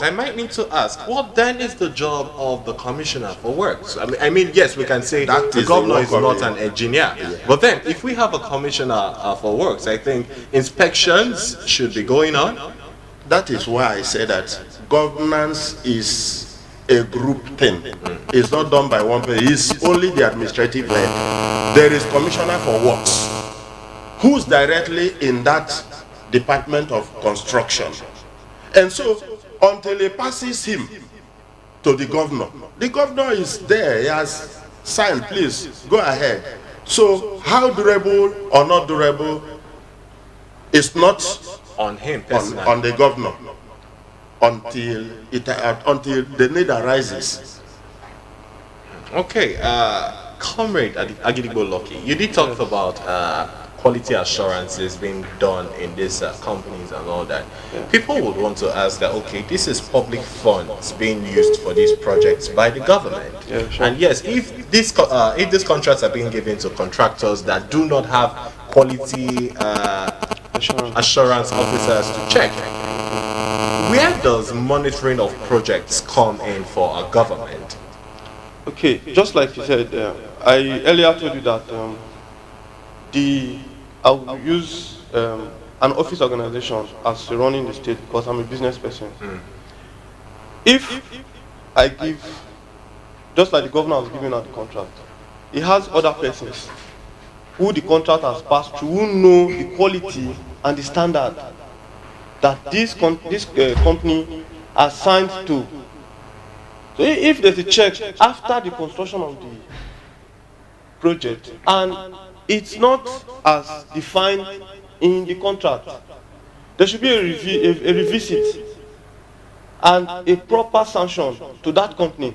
point, I might need to ask, what then is the job of the Commissioner for Works? I mean, yes, we can say That the is governor the is work of not an engineer, but then if we have a Commissioner for Works, I think inspections should be going on. That is why I say that governance is a group thing. It's not done by one person. It's only the administrative head. There is Commissioner for Works, who's directly in that department of construction. And so, until it passes him to the governor is there. He has signed, please, go ahead. So, how durable or not durable is not On him personally. on the governor until the need arises. Okay, Comrade Agidigbo Lucky, you did talk about quality assurances being done in these companies and all that. People would want to ask that, okay, this is public funds being used for these projects by the government. And yes, if these contracts are being given to contractors that do not have quality assurance officers to check, where does monitoring of projects come in for a government? Okay, just like you said, I earlier told you that I will use an office organization as running the state because I'm a business person. If I give, just like the governor was giving out the contract, he has other persons who the contract has passed through, who know the quality and the standard that this company has signed to. So if there's a check after the construction of the project and it's not as defined in the contract, there should be a revisit and a proper sanction to that company,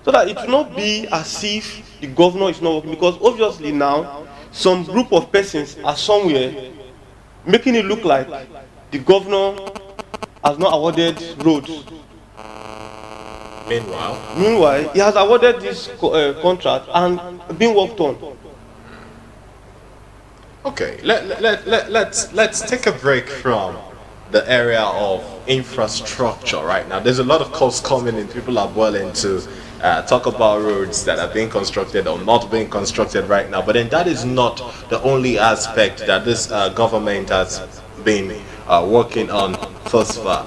so that it will not be as if the governor is not working, because obviously now some group of persons are somewhere making it look like the governor has not awarded roads. Meanwhile, he has awarded this contract and been worked on. Okay, let's take a break from the area of infrastructure right now. There's a lot of calls coming in. People are willing to talk about roads that are being constructed or not being constructed right now. But then that is not the only aspect that this government has been working on thus far.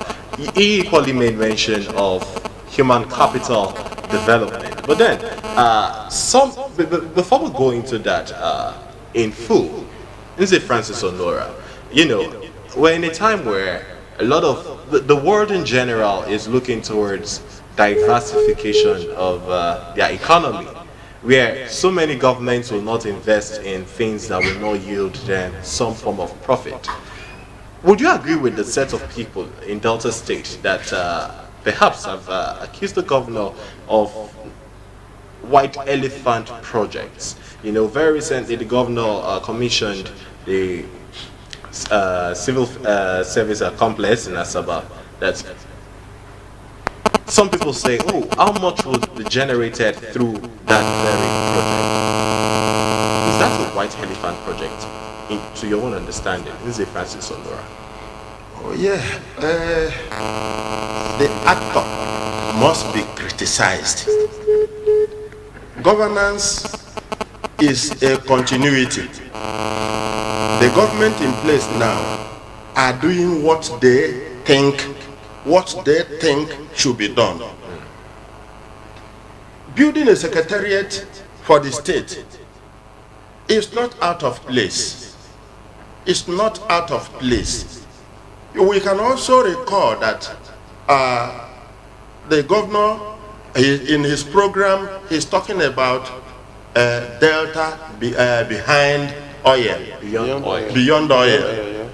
He equally made mention of human capital development. But then, before we go into that in full, this is Francis Onuora. You know, we're in a time where a lot of the world in general is looking towards diversification of their economy, where so many governments will not invest in things that will not yield them some form of profit. Would you agree with the set of people in Delta State that perhaps have accused the governor of white elephant projects? You know, very recently the governor commissioned the civil service complex in Asaba. That's some people say, oh, how much would be generated through that very project? Is that a white elephant project? To your own understanding, this is Francis Onuora. Oh yeah, the actor must be criticized. Governance is a continuity. The government in place now are doing what they think should be done. Building a secretariat for the state is not out of place. It's not out of place. We can also recall that the governor, in his program, he's talking about Delta behind oil, beyond oil.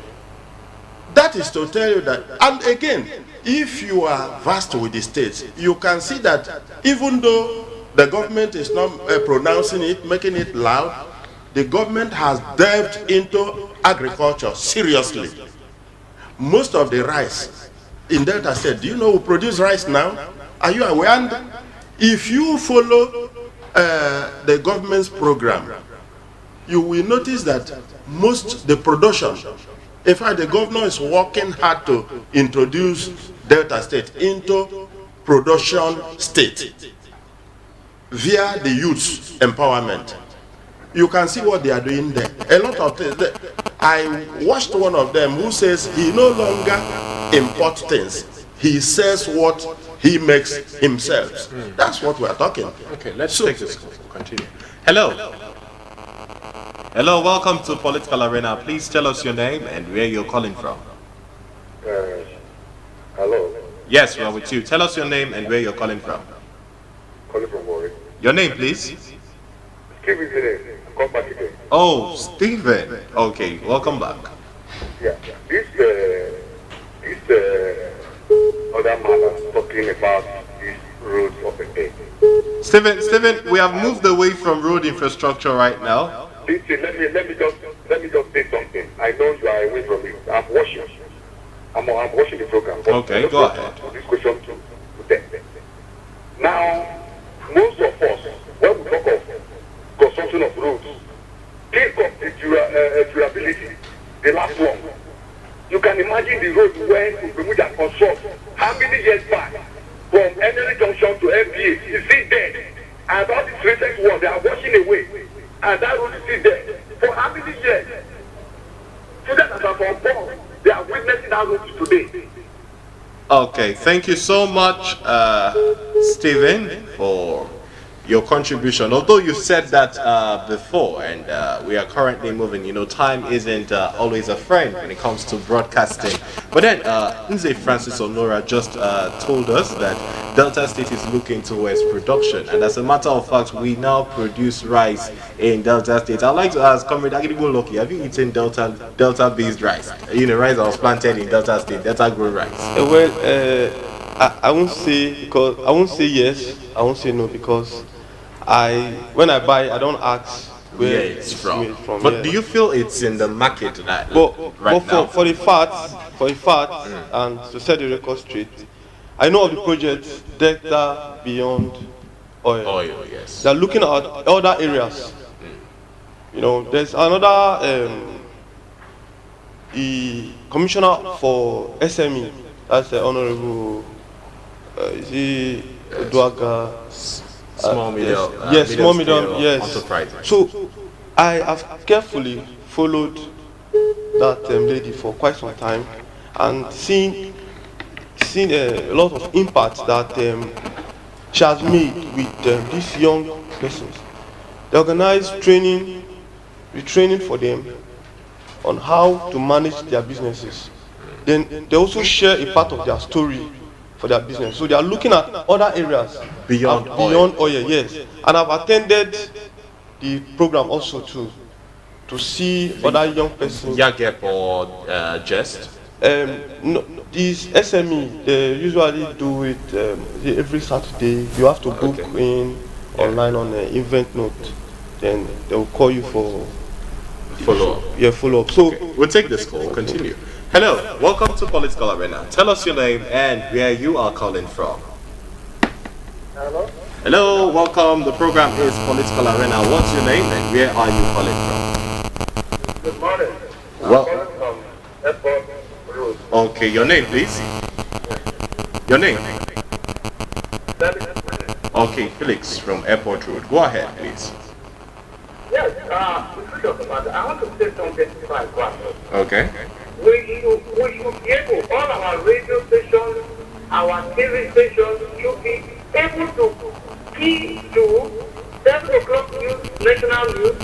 That is to tell you that, and again, if you are versed with the states, you can see that even though the government is not pronouncing it, making it loud, the government has delved into agriculture seriously. Most of the rice in Delta State, do you know who produce rice now? Are you aware? And if you follow the government's program, you will notice that the production In fact, the governor is working hard to introduce Delta State into production state via the youth empowerment. You can see what they are doing there. A lot of things. I watched one of them who says he no longer imports things. He says what he makes himself. That's what we are talking. Okay, let's take this. Continue. Hello. Hello, welcome to Political Arena. Please tell us your name and where you're calling from. Hello. Yes, we're with you. Tell us your name and where you're calling from. Calling from Warwick. Your name, please. Stephen today. Come back again. Oh, Stephen. Okay, welcome back. Yeah. This other man is talking about these roads of the day. Stephen, we have moved away from road infrastructure right now. Listen, let me just say something. I know you are away from it. I'm watching the program. Okay, go ahead. This question to them. Now, most of us, when we talk of construction of roads, think of the durability, the last one. You can imagine the road when Ubemuja construct, how many years back, from Energy Junction to FBA, is still dead. And all these recent ones, they are washing away. And that road is still there. For how many years? Students that are from born, they are witnessing that road today. Okay, thank you so much, Stephen, for your contribution. Although you said that before, and we are currently moving, you know, time isn't always a friend when it comes to broadcasting. But then, Nze Francis Onuora just told us that Delta State is looking towards production. And as a matter of fact, we now produce rice in Delta State. I'd like to ask, Comrade Agidigbo, have you eaten Delta-based rice? You know, rice that was planted in Delta State, Delta-grown rice. I won't say yes, I won't say no, because when I buy, I don't ask where it's from. But yeah. Do you feel it's in the market now? For the facts, and to set the record straight, I know of the project Delta Beyond Oil. Yes. They're looking at other areas. You know, there's another the commissioner for SME. That's the Honorable Duaga. Small medium. Yes, small medium. Yes. Enterprises. So I have carefully followed that lady for quite some time and seen a lot of impact that she has made with these young persons. They organize retraining for them on how to manage their businesses. Then they also share a part of their story for their business. So they are looking at other areas beyond oil, yes. And I've attended the program also to see other young persons. Yagep or Jest? No, these SME, they usually do it every Saturday. You have to book in online on an event note. Then they will call you for follow-up. Yeah, follow-up. So we'll take this call. Continue. Hello, welcome to Political Arena. Tell us your name and where you are calling from. Hello, welcome. The program is Political Arena. What's your name and where are you calling from? Good morning. Well, I'm calling from Airport Road. Okay, your name, please. Your name. Okay, Felix from Airport Road. Go ahead, please. Yes, I want to say something before I go on. Okay. We should be able, all our radio stations, our TV stations, should be able to key to 7 o'clock news, national news,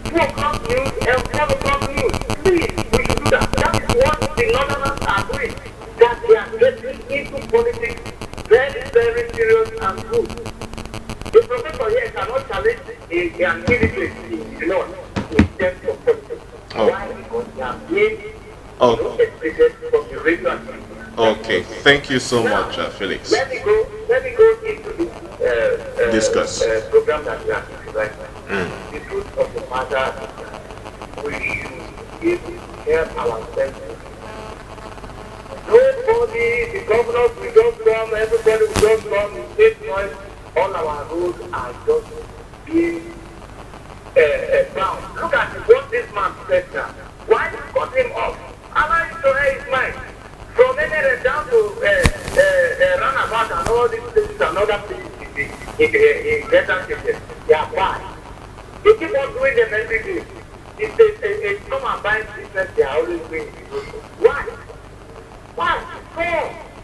2 o'clock news, and 4 o'clock news. Please, we should do that. That is what the Northerners are doing. That they are getting into politics very, very serious and good. The professor here cannot challenge an illiterate in the North in terms of politics. Why? Because they are being educated from the radio and TV. Okay, thank you so much, Felix. Let me go into this program that we are doing right now. The truth of the matter, we should be able to help ourselves. Nobody, the governors will just come, everybody will just come, in state noise. All our roads are just being bound. Look at what this man said now. Why you cut him off? And I another place in Delta State. They are bad. They keep on doing them every day. It's come and buy business they are always doing. Why? Why?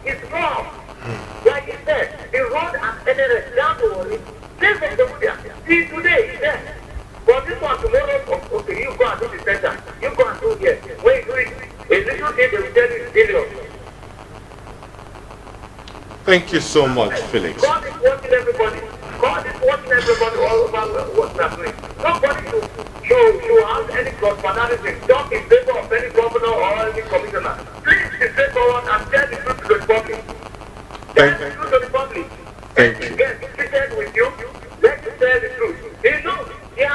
It's wrong. Like you said, the road and NRS down to worry. This is the media. See today, it's there. But this one tomorrow, okay, you go and do the center. You go and do here. When you do it, a little thing they will tell you is billion. Thank you so much, Felix. God is watching everybody. God is watching everybody all over what we are doing. Nobody should have any prosperity. Talk in favor of any governor or any commissioner. Please be straightforward and tell the truth to the public. Tell the truth to the public. Thank you. Get treated with you. Let him tell the truth. He knows he's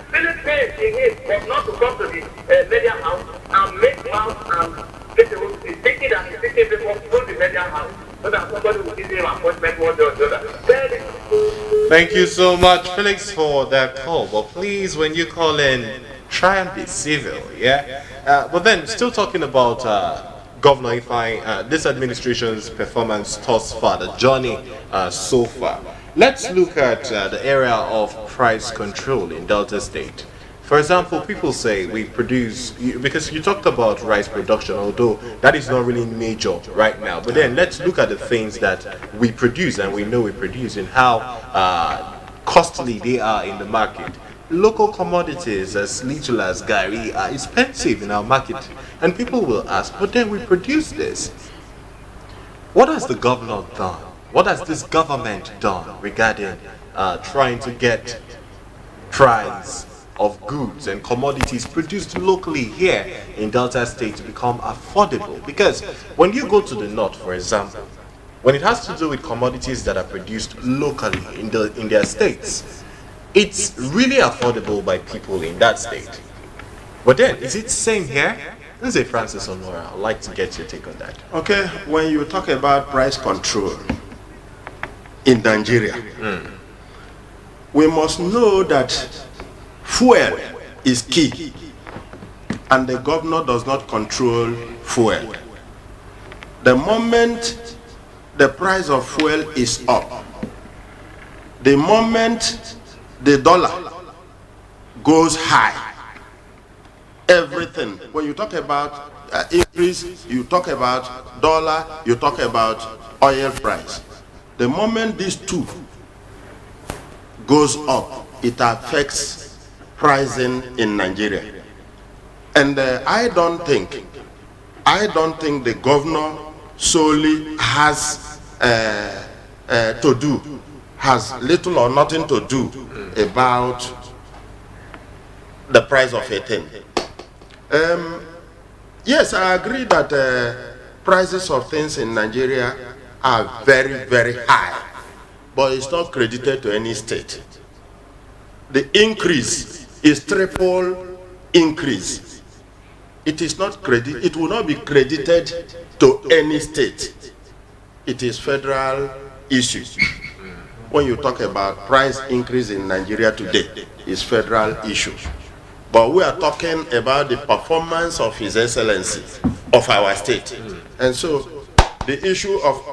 feeling pain in him, but not to come to the media house and make mouth and get the road. He's thinking that he's thinking before to go to the media house. So that somebody will give him appointment one day or the other. Thank you so much, Felix, for that call. But please, when you call in, try and be civil, yeah? But then, still talking about Governor Ifeanyi, this administration's performance thus far, the journey so far. Let's look at the area of price control in Delta State. For example, people say we produce, because you talked about rice production, although that is not really major right now. But then let's look at the things that we produce and we know we produce and how costly they are in the market. Local commodities as little as gari are expensive in our market. And people will ask, but then we produce this. What has the governor done? What has this government done regarding trying to get price of goods and commodities produced locally here in Delta State to become affordable? Because when you go to the north, for example, when it has to do with commodities that are produced locally in their states, it's really affordable by people in that state. But then, is it same here? Let's say Francis Onuora, I'd like to get your take on that. Okay, when you talk about price control in Nigeria, we must know that fuel is key, and the governor does not control fuel. The moment the price of fuel is up, the moment the dollar goes high, everything, when you talk about increase, you talk about dollar, you talk about oil price. The moment these two goes up, it affects pricing in Nigeria. And I don't think the governor solely has has little or nothing to do about the price of a thing. Yes, I agree that prices of things in Nigeria are very, very high, but it's not credited to any state. The increase is triple increase. It is not it will not be credited to any state. It is federal issue. When you talk about price increase in Nigeria today, it's federal issue. But we are talking about the performance of His Excellency of our state. And so the issue of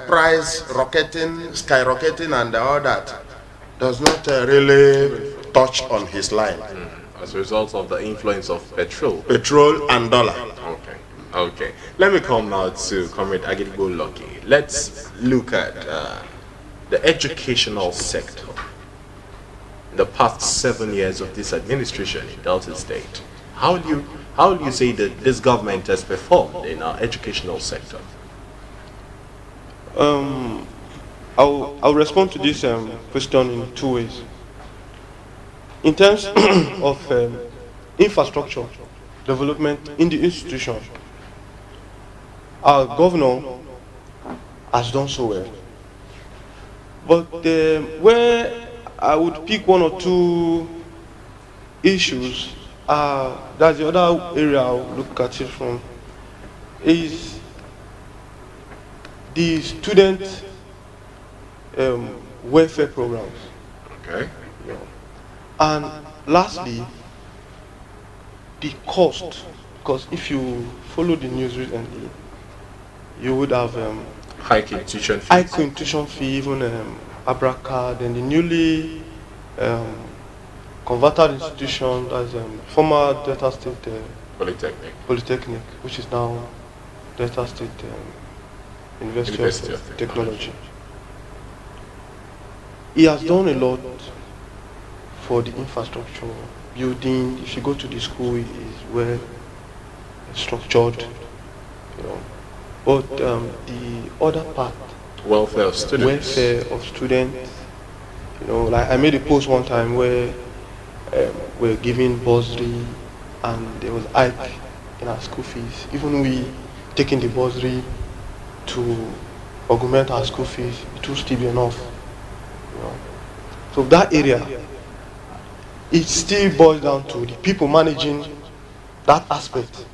price skyrocketing and all that does not really touch on his line. As a result of the influence of petrol And dollar. Okay. Let me come now to Comrade Agidigbo Lucky. Let's look at the educational sector. In the past 7 years of this administration in Delta State, how do you say that this government has performed in our educational sector? I'll respond to this question in two ways. In terms of infrastructure development in the institution, our governor has done so well. But where I would pick one or two issues, that's the other area I'll look at it from, is the student welfare programs. Okay. And lastly, the cost, because if you follow the news recently, you would have Hiking tuition fees. hiking tuition fee, even Abraca, then the newly converted institution, that's former Delta State Polytechnic. which is now Delta State University of Technology. He has done a lot for the infrastructure, building. If you go to the school, it is well structured, you know. But the other part, Welfare of students. You know, like I made a post one time where we're giving bursary and there was hike in our school fees. Even we taking the bursary to augment our school fees, it will still be enough. You know. So that area, it still boils down to the people managing that aspect,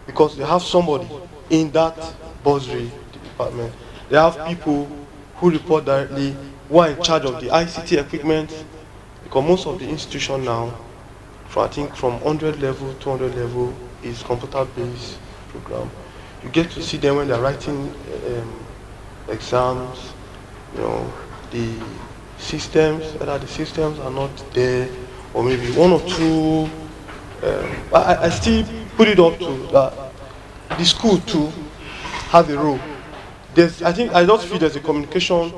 because they have somebody in that bursary department. They have people who report directly, who are in charge of the ICT equipment, because most of the institution now, I think from 100 level, 200 level, is computer-based program. You get to see them when they're writing exams, you know, the systems, whether the systems are not there, or maybe one or two. I still put it up to that the school too have a role. I just feel there's a communication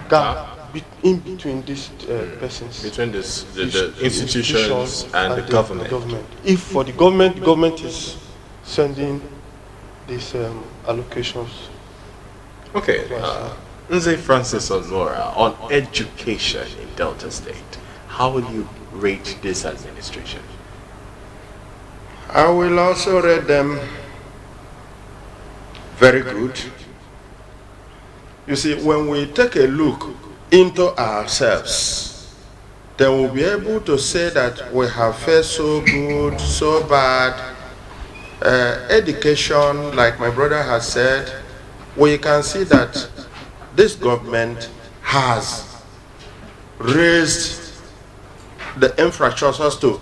gap in between these persons. Between the institutions and the government. If for the government is sending these allocations. Okay, Nze Francis Onuora, on education in Delta State, how will you rate this administration? I will also rate them very good. You see, when we take a look into ourselves, then we'll be able to say that we have fared so good, so bad. Education, like my brother has said, we can see that this government has raised the infrastructures to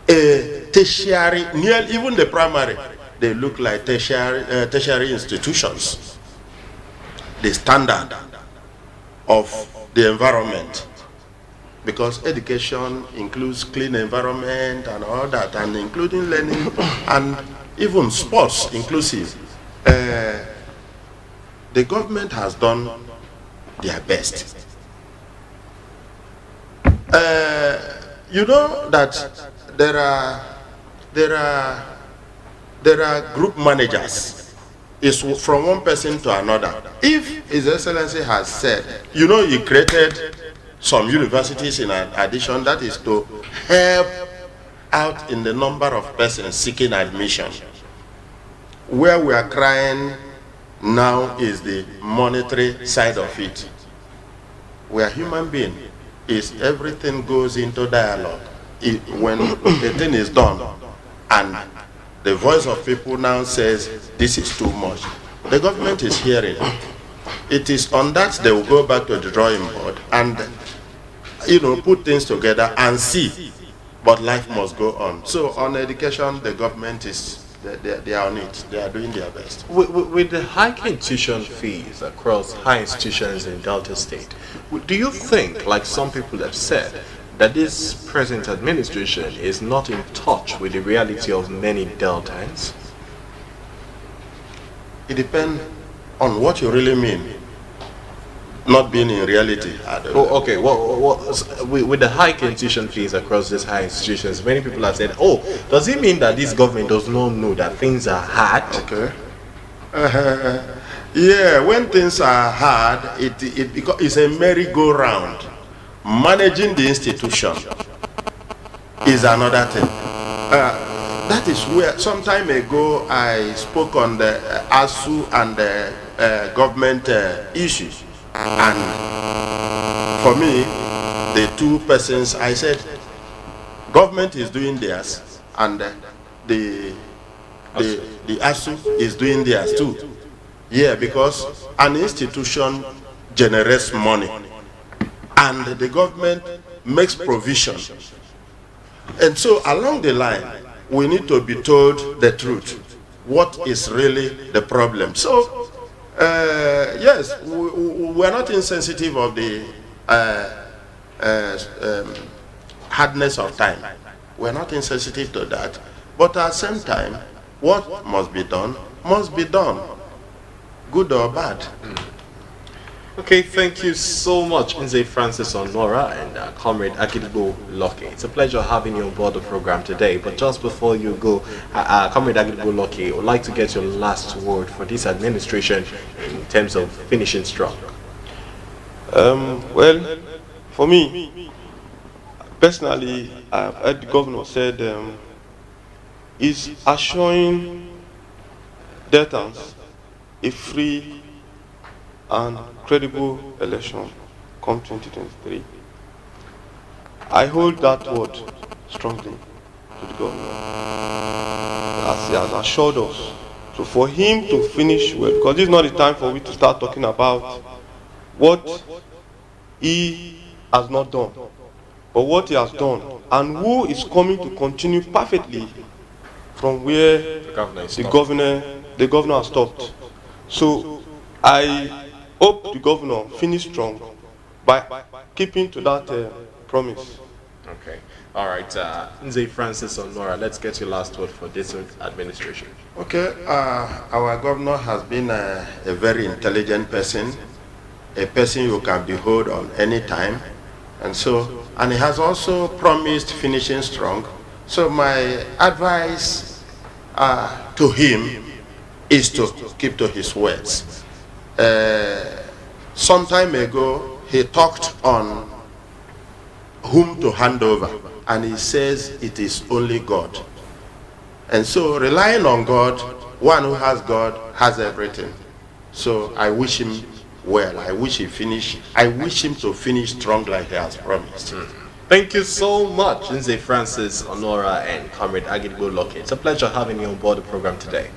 a tertiary, near even the primary, they look like tertiary institutions. The standard of the environment, because education includes clean environment and all that, and including learning and even sports inclusive. The government has done their best. You know that there are group managers. It's from one person to another. If His Excellency has said, you know, he created some universities in addition, that is to help out in the number of persons seeking admission. Where we are crying now is the monetary side of it. We are human beings. Everything goes into dialogue. When the thing is done and the voice of people now says this is too much, the government is hearing. It is on that they will go back to the drawing board and, you know, put things together and see. But life must go on. So on education, the government is they are on it. They are doing their best. With the hiking tuition fees across high institutions in Delta State, do you think, like some people have said, that this present administration is not in touch with the reality of many Deltans? It depends on what you really mean. Not being in reality. Oh, okay. With the high tuition fees across these high institutions, many people have said, "Oh, does it mean that this government does not know that things are hard?" Okay. Yeah, when things are hard, it's a merry-go-round. Managing the institution is another thing. That is where some time ago I spoke on the ASU and the government issues. And for me, the two persons, I said, government is doing theirs, and the ASU is doing theirs too. Yeah, because an institution generates money, and the government makes provision. And so along the line, we need to be told the truth. What is really the problem? So Yes, we're not insensitive of the hardness of time. We're not insensitive to that. But at the same time, what must be done, good or bad. Okay, thank you so much, Nze Francis Onuora and Comrade Agidigbo Lucky. It's a pleasure having you on board the program today. But just before you go, Comrade Agidigbo Lucky, I would like to get your last word for this administration in terms of finishing strong. Well, for me, personally, I've heard the governor said is assuring Deltans a free and credible election come 2023. I hold that word strongly to the governor, as he has assured us. So for him to finish well, because this is not the time for we to start talking about what he has not done, but what he has done, and who is coming to continue perfectly from where the governor has stopped. So I hope the governor finish strong by keeping to that promise. Okay. All right. Nze Francis Onuora, let's get your last word for this administration. Okay, our governor has been a very intelligent person, a person you can behold on any time, and he has also promised finishing strong. So my advice to him is to keep to his words. Some time ago, he talked on whom to hand over, and he says it is only God. And so, relying on God, one who has God has everything. So I wish him well. I wish him to finish strong like he has promised. Thank you so much, Nze Francis Onuora and Comrade Agidigbo Lucky. It's a pleasure having you on board the program today.